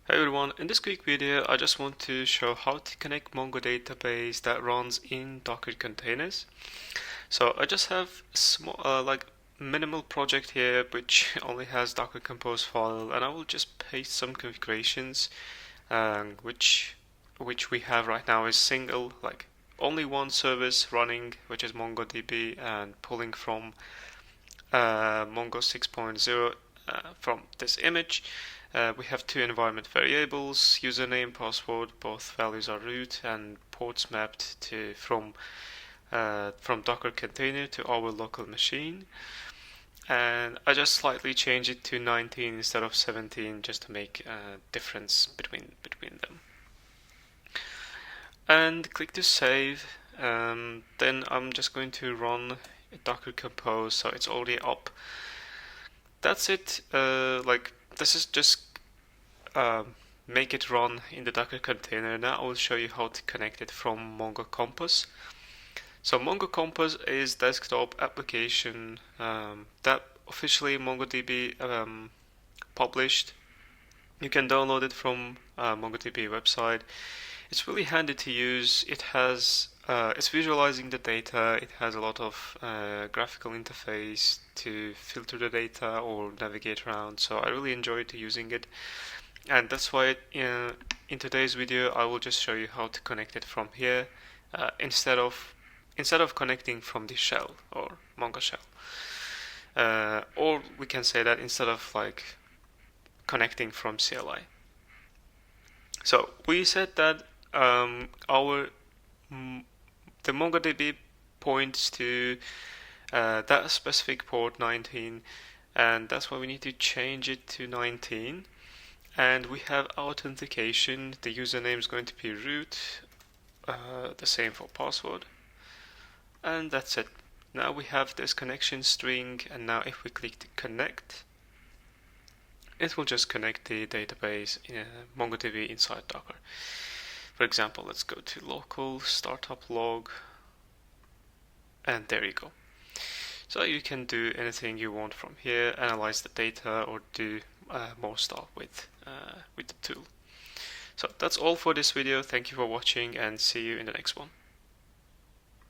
Hey everyone, in this quick video I just want to show how to connect Mongo database that runs in Docker containers. So I just have a small minimal project here which only has Docker Compose file, and I will just paste some configurations which we have right now is single, only one service running, which is MongoDB, and pulling from Mongo 6.0 from this image. We have two environment variables, username, password. Both values are root, and ports mapped to from Docker container to our local machine. And I just slightly change it to 19 instead of 17 just to make a difference between them. And click to save. Then I'm just going to run Docker Compose, so it's already up. That's it. This is just make it run in the Docker container. Now I will show you how to connect it from MongoDB Compass. So MongoDB Compass is desktop application that officially MongoDB published. You can download it from MongoDB website. It's really handy to use. It's visualizing the data. It has a lot of graphical interface to filter the data or navigate around. So I really enjoyed using it, and that's why in today's video I will just show you how to connect it from here instead of connecting from the shell or Mongo shell, or we can say that instead of connecting from CLI. So we said that the MongoDB points to that specific port 19, and that's why we need to change it to 19. And we have authentication. The username is going to be root, the same for password, and that's it. Now we have this connection string, and now if we click to connect, it will just connect the database in MongoDB inside Docker. For example, let's go to local startup log, and there you go. So you can do anything you want from here, analyze the data, or do more stuff with the tool. So that's all for this video. Thank you for watching, and see you in the next one.